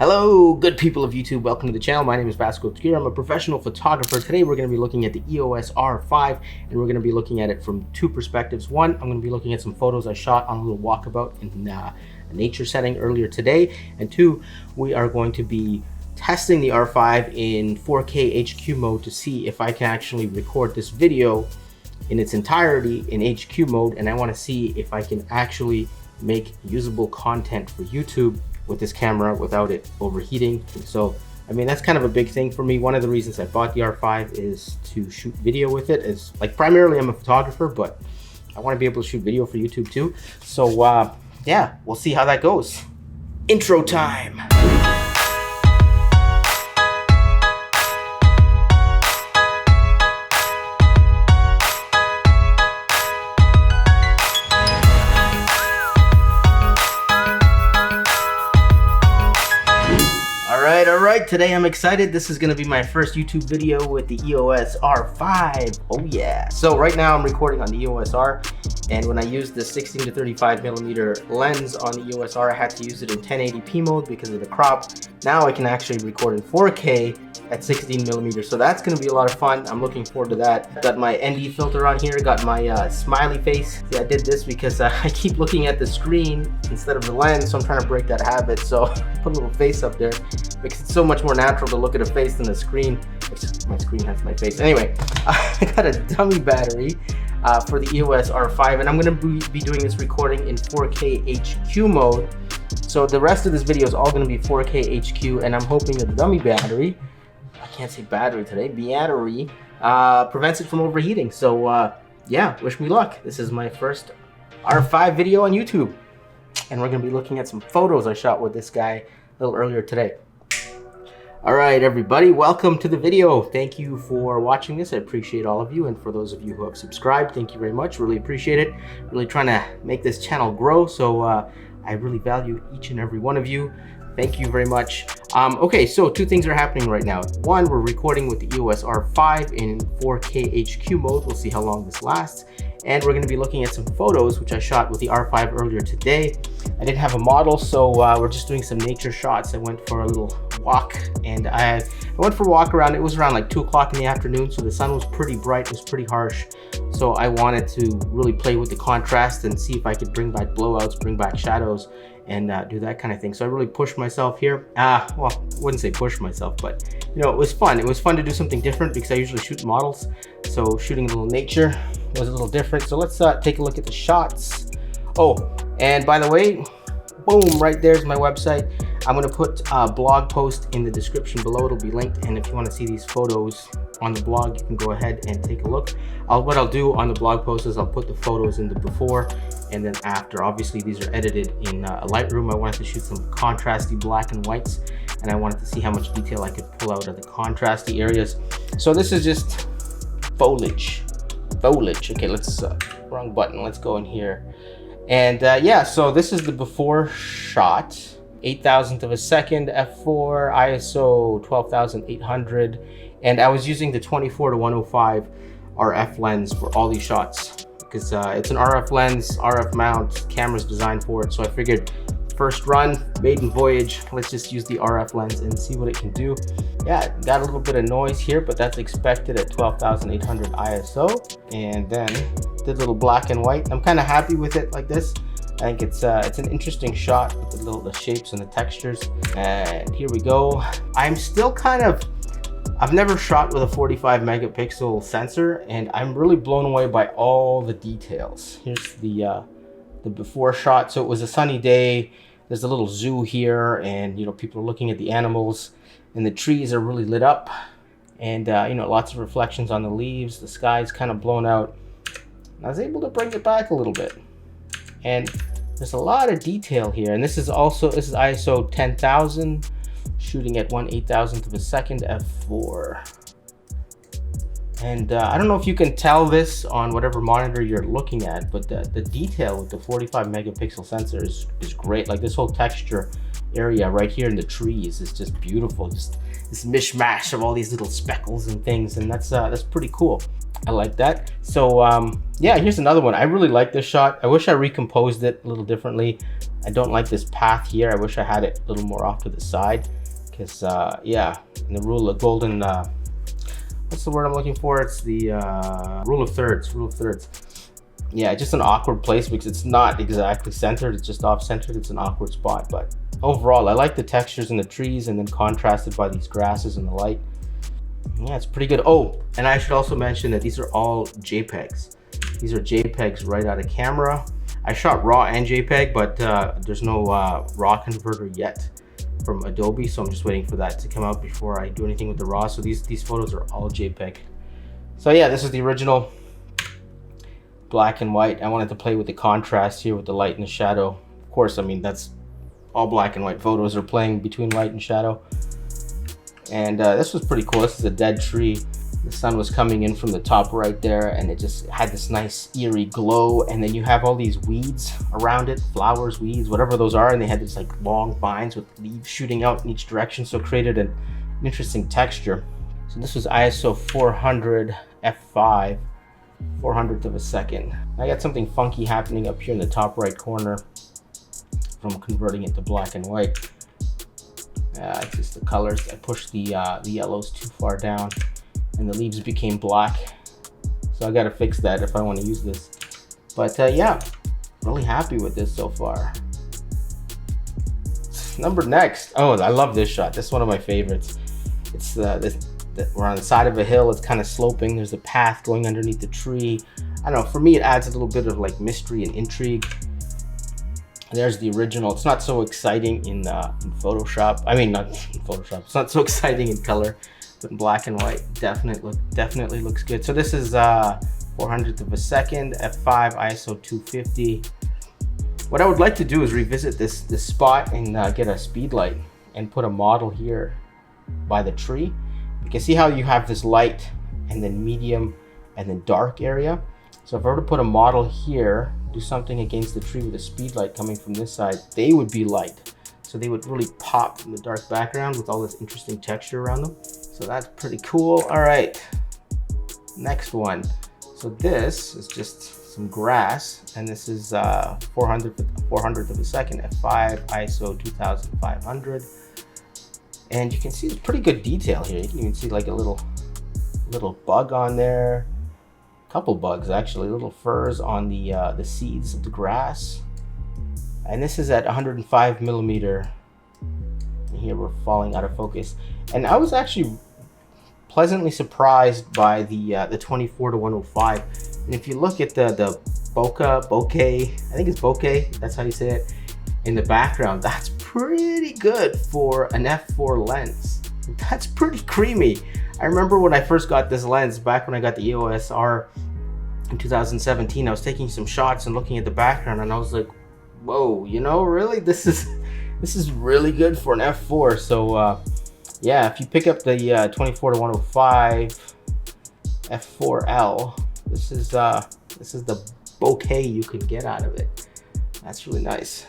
Hello, good people of YouTube. Welcome to the channel. My name is Vasko Obscura. I'm a professional photographer. Today we're going to be looking at the EOS R5, and we're going to be looking at it from two perspectives. One, I'm going to be looking at some photos I shot on a little walkabout in a nature setting earlier today. And two, we are going to be testing the R5 in 4K HQ mode to see if I can actually record this video in its entirety in HQ mode. And I want to see if I can actually make usable content for YouTube with this camera without it overheating. So I mean, that's kind of a big thing for me. One of the reasons I bought the R5 is to shoot video with it. It's like, primarily I'm a photographer, but I want to be able to shoot video for YouTube too. So yeah, we'll see how that goes. Intro time. All right, today I'm excited. This is gonna be my first YouTube video with the EOS R5. Oh yeah. So right now I'm recording on the EOS R, and when I used the 16 to 35 millimeter lens on the EOS R, I had to use it in 1080p mode because of the crop. Now I can actually record in 4K at 16 millimeters. So that's gonna be a lot of fun. I'm looking forward to that. Got my ND filter on here, got my smiley face. See, I did this because I keep looking at the screen instead of the lens, so I'm trying to break that habit. So put a little face up there. Makes it so much more natural to look at a face than a screen. My screen has my face. Anyway, I got a dummy battery for the EOS R5, and I'm gonna be doing this recording in 4K HQ mode. So the rest of this video is all gonna be 4K HQ, and I'm hoping that the dummy battery, I can't say battery today, battery, prevents it from overheating. So yeah, wish me luck. This is my first R5 video on YouTube, and we're gonna be looking at some photos I shot with this guy a little earlier today. All right, everybody, welcome to the video. Thank you for watching this. I appreciate all of you, and for those of you who have subscribed, thank you very much. Really appreciate it. Really trying to make this channel grow, so I really value each and every one of you. Thank you very much. Okay, so two things are happening right now. One, we're recording with the EOS R5 in 4K HQ mode. We'll see how long this lasts. And we're going to be looking at some photos which I shot with the R5 earlier today. I didn't have a model, so we're just doing some nature shots. I went for a little walk, and I went for a walk around. It was around like 2 o'clock in the afternoon, so the sun was pretty bright. It was pretty harsh. So I wanted to really play with the contrast and see if I could bring back blowouts, bring back shadows, and do that kind of thing. So I really pushed myself here. Well, I wouldn't say push myself, but you know, it was fun. It was fun to do something different because I usually shoot models. So shooting a little nature was a little different. So let's take a look at the shots. Oh, and by the way, boom, right there's my website. I'm gonna put a blog post in the description below. It'll be linked, and if you want to see these photos on the blog, you can go ahead and take a look. What I'll do on the blog post is I'll put the photos in the before and then after. Obviously these are edited in Lightroom. I wanted to shoot some contrasty black and whites, and I wanted to see how much detail I could pull out of the contrasty areas. So this is just foliage. Okay, let's wrong button. Let's go in here. And yeah, so this is the before shot. 8,000th of a second, f4, ISO 12,800, and I was using the 24 to 105 RF lens for all these shots because it's an RF lens, RF mount, camera's designed for it. So I figured, first run, maiden voyage, let's just use the RF lens and see what it can do. Yeah, got a little bit of noise here, but that's expected at 12,800 ISO. And then did a little black and white. I'm kind of happy with it like this. I think it's an interesting shot with the shapes and the textures. And here we go. I'm still I've never shot with a 45 megapixel sensor, and I'm really blown away by all the details. Here's the before shot. So it was a sunny day. There's a little zoo here, and you know, people are looking at the animals, and the trees are really lit up, and you know, lots of reflections on the leaves. The sky's kind of blown out. And I was able to bring it back a little bit, and there's a lot of detail here. And this is ISO 10,000, shooting at 1/8,000th of a second, f4. And I don't know if you can tell this on whatever monitor you're looking at, but the detail with the 45 megapixel sensor is great. Like this whole texture area right here in the trees is just beautiful. Just this mishmash of all these little speckles and things, and that's pretty cool. I like that. So yeah, here's another one. I really like this shot. I wish I recomposed it a little differently. I don't like this path here. I wish I had it a little more off to the side, because yeah, in the rule of golden, what's the word I'm looking for? It's the rule of thirds. Yeah, just an awkward place because it's not exactly centered. It's just off centered. It's an awkward spot, but overall I like the textures in the trees and then contrasted by these grasses and the light. Yeah, it's pretty good. Oh, and I should also mention that these are all JPEGs. These are JPEGs right out of camera. I shot RAW and JPEG, but there's no RAW converter yet from Adobe, so I'm just waiting for that to come out before I do anything with the RAW. So these photos are all JPEG. So yeah, this is the original black and white. I wanted to play with the contrast here with the light and the shadow. Of course, I mean, that's all black and white photos are playing between light and shadow. And this was pretty cool. This is a dead tree. The sun was coming in from the top right there, and it just had this nice eerie glow. And then you have all these weeds around it, flowers, weeds, whatever those are, and they had these like long vines with leaves shooting out in each direction, so it created an interesting texture. So this was ISO 400 f5, 400th of a second. I got something funky happening up here in the top right corner from converting it to black and white. It's just the colors. I pushed the yellows too far down and the leaves became black. So I gotta fix that if I want to use this. But yeah, really happy with this so far. Number next. Oh, I love this shot. This is one of my favorites. It's we're on the side of a hill. It's kind of sloping. There's a path going underneath the tree. I don't know, for me it adds a little bit of like mystery and intrigue. There's the original. It's not so exciting in Photoshop. I mean, not in Photoshop. It's not so exciting in color, but in black and white, definitely looks good. So this is 400th of a second, f5, ISO 250. What I would like to do is revisit this spot and get a speed light and put a model here by the tree. You can see how you have this light and then medium and then dark area. So if I were to put a model here, do something against the tree with a speed light coming from this side, they would be light. So they would really pop in the dark background with all this interesting texture around them. So that's pretty cool. All right, next one. So this is just some grass, and this is 400th of a second, f5, ISO 2500. And you can see there's pretty good detail here. You can even see like a little bug on there. Couple bugs actually, little furs on the seeds of the grass. And this is at 105 millimeter. And here we're falling out of focus. And I was actually pleasantly surprised by the 24 to 105. And if you look at the bokeh, I think it's bokeh, that's how you say it, in the background, that's pretty good for an f4 lens. That's pretty creamy. I remember when I first got this lens, back when I got the EOS R in 2017, I was taking some shots and looking at the background, and I was like, whoa, you know, really? This is really good for an f4. So yeah, if you pick up the 24 to 105 f4L, this is the bokeh you could get out of it. That's really nice.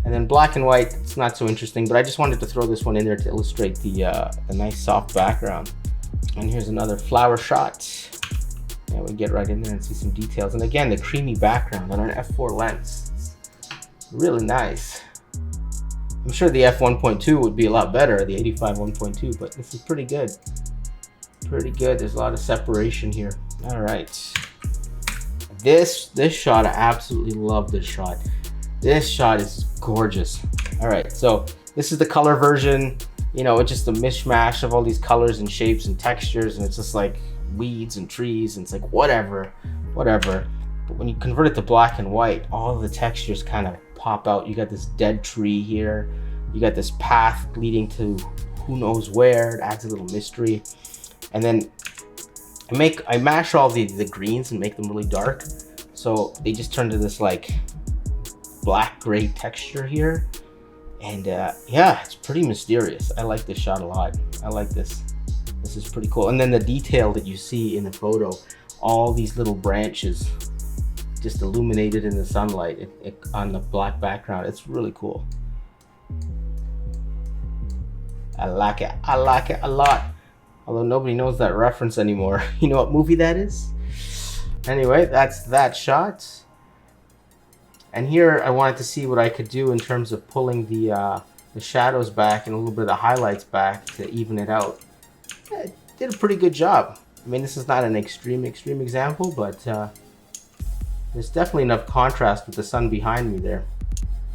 And then black and white, it's not so interesting, but I just wanted to throw this one in there to illustrate the nice soft background. And here's another flower shot. And we get right in there and see some details. And again, the creamy background on an f4 lens. It's really nice. I'm sure the f1.2 would be a lot better, the 85 1.2, but this is pretty good. Pretty good. There's a lot of separation here. All right. This shot, I absolutely love this shot. This shot is gorgeous. All right, so this is the color version. You know, it's just a mishmash of all these colors and shapes and textures, and it's just like weeds and trees, and it's like whatever. But when you convert it to black and white, all of the textures kind of pop out. You got this dead tree here. You got this path leading to who knows where. It adds a little mystery. And then I mash all the greens and make them really dark. So they just turn to this like black gray texture here. And yeah, it's pretty mysterious. I like this shot a lot. I like this. This is pretty cool. And then the detail that you see in the photo, all these little branches just illuminated in the sunlight on the black background. It's really cool. I like it. I like it a lot. Although nobody knows that reference anymore. You know what movie that is? Anyway, that's that shot. And here I wanted to see what I could do in terms of pulling the shadows back and a little bit of the highlights back to even it out. I did a pretty good job. I mean, this is not an extreme example, but there's definitely enough contrast with the sun behind me there.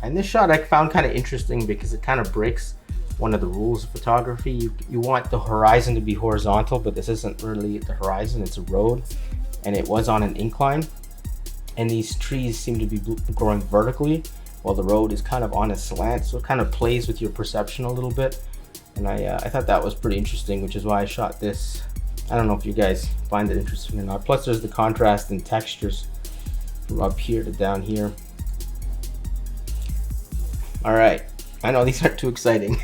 And this shot I found kind of interesting because it kind of breaks one of the rules of photography. You want the horizon to be horizontal, but this isn't really the horizon, it's a road, and it was on an incline. And these trees seem to be growing vertically while the road is kind of on a slant, so it kind of plays with your perception a little bit. And I thought that was pretty interesting, which is why I shot this. I don't know if you guys find it interesting or not. Plus there's the contrast and textures from up here to down here. All right, I know these aren't too exciting.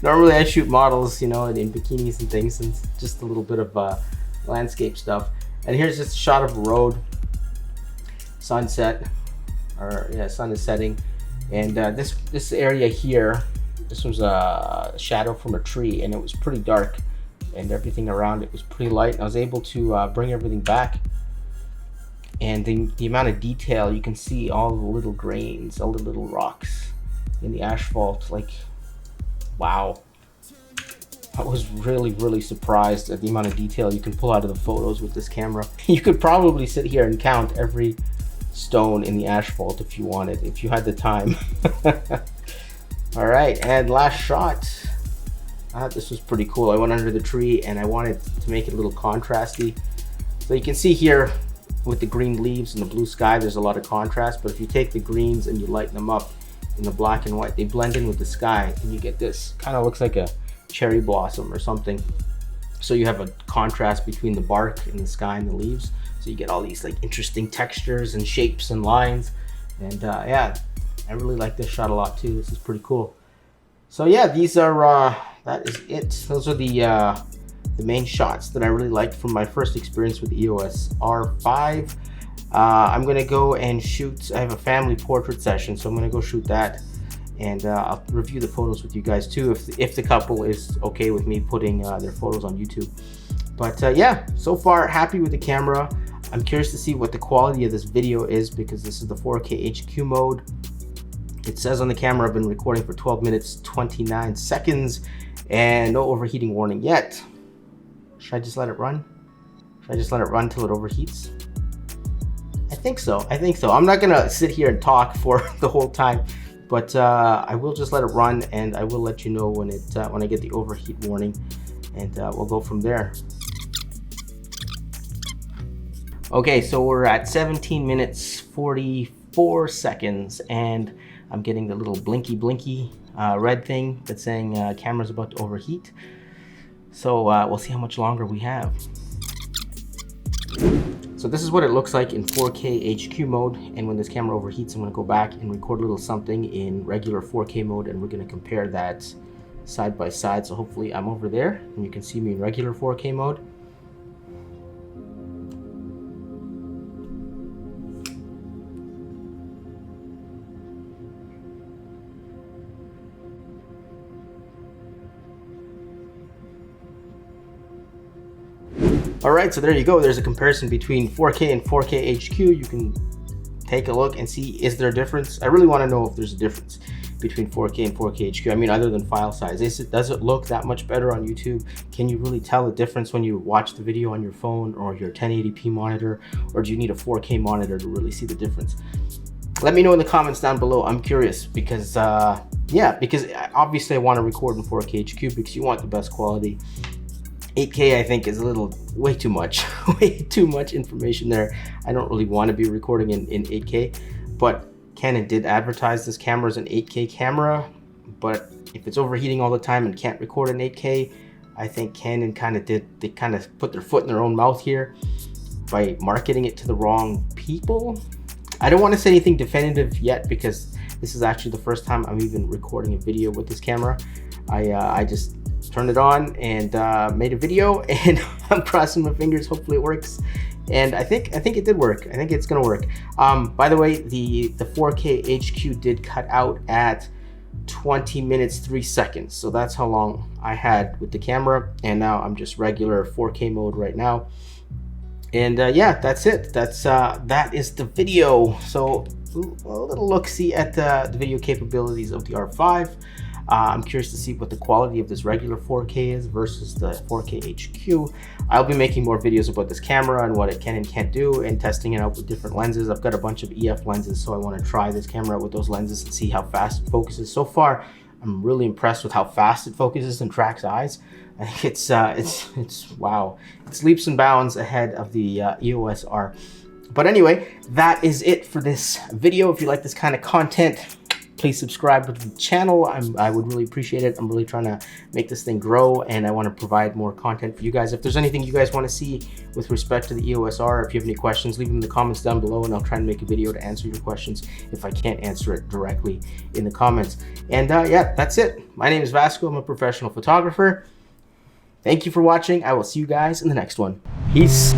Normally I shoot models, you know, in bikinis and things, and just a little bit of landscape stuff. And here's just a shot of a road, sunset, or yeah, sun is setting. And this area here, this was a shadow from a tree, and it was pretty dark, and everything around it was pretty light. And I was able to bring everything back. And the amount of detail, you can see all the little grains, all the little rocks in the asphalt. Like, wow. I was really surprised at the amount of detail you can pull out of the photos with this camera. You could probably sit here and count every stone in the asphalt if you wanted, if you had the time. All right, and last shot. I thought this was pretty cool. I went under the tree and I wanted to make it a little contrasty. So you can see here with the green leaves and the blue sky, there's a lot of contrast, but if you take the greens and you lighten them up in the black and white, they blend in with the sky, and you get this kind of looks like a cherry blossom or something. So you have a contrast between the bark and the sky and the leaves, so you get all these like interesting textures and shapes and lines. And yeah, I really like this shot a lot too. This is pretty cool. So yeah, these are that is it. Those are the main shots that I really liked from my first experience with the EOS R5. I'm gonna go and shoot, I have a family portrait session, so I'm gonna go shoot that, and I'll review the photos with you guys too, if the couple is okay with me putting their photos on YouTube. But yeah, so far happy with the camera. I'm curious to see what the quality of this video is, because this is the 4K HQ mode. It says on the camera I've been recording for 12 minutes 29 seconds and no overheating warning yet. Should I just let it run? Should I just let it run till it overheats? I think so. I'm not gonna sit here and talk for the whole time, but I will just let it run, and I will let you know when I get the overheat warning, and we'll go from there. Okay, so we're at 17 minutes 44 seconds, and I'm getting the little blinky red thing that's saying camera's about to overheat. So we'll see how much longer we have. So this is what it looks like in 4K HQ mode, and when this camera overheats, I'm going to go back and record a little something in regular 4K mode, and we're going to compare that side by side. So hopefully I'm over there and you can see me in regular 4K mode. All right, so there you go. There's a comparison between 4K and 4K HQ. You can take a look and see, is there a difference? I really want to know if there's a difference between 4K and 4K HQ. I mean, other than file size, does it look that much better on YouTube? Can you really tell the difference when you watch the video on your phone or your 1080p monitor, or do you need a 4K monitor to really see the difference? Let me know in the comments down below. I'm curious, because yeah, because obviously I want to record in 4K HQ because you want the best quality. 8K I think is a little way too much way too much information there. I don't really want to be recording in 8K, but Canon did advertise this camera as an 8K camera. But if it's overheating all the time and can't record in 8K, I think Canon they kind of put their foot in their own mouth here by marketing it to the wrong people. I don't want to say anything definitive yet, because this is actually the first time I'm even recording a video with this camera. I just turned it on and made a video, and I'm crossing my fingers. Hopefully it works, and I think it did work. I think it's gonna work. By the way, the 4K HQ did cut out at 20 minutes 3 seconds, so that's how long I had with the camera, and now I'm just regular 4K mode right now. And yeah, that's it. That is the video. So little look-see at the video capabilities of the R5. I'm curious to see what the quality of this regular 4K is versus the 4K HQ. I'll be making more videos about this camera and what it can and can't do, and testing it out with different lenses. I've got a bunch of EF lenses, so I want to try this camera out with those lenses and see how fast it focuses. So far, I'm really impressed with how fast it focuses and tracks eyes. I think it's wow. It's leaps and bounds ahead of the EOS R. But anyway, that is it for this video. If you like this kind of content, please subscribe to the channel. I would really appreciate it. I'm really trying to make this thing grow, and I want to provide more content for you guys. If there's anything you guys want to see with respect to the EOS R, if you have any questions, leave them in the comments down below, and I'll try and make a video to answer your questions if I can't answer it directly in the comments. And yeah, that's it. My name is Vasko. I'm a professional photographer. Thank you for watching. I will see you guys in the next one. Peace.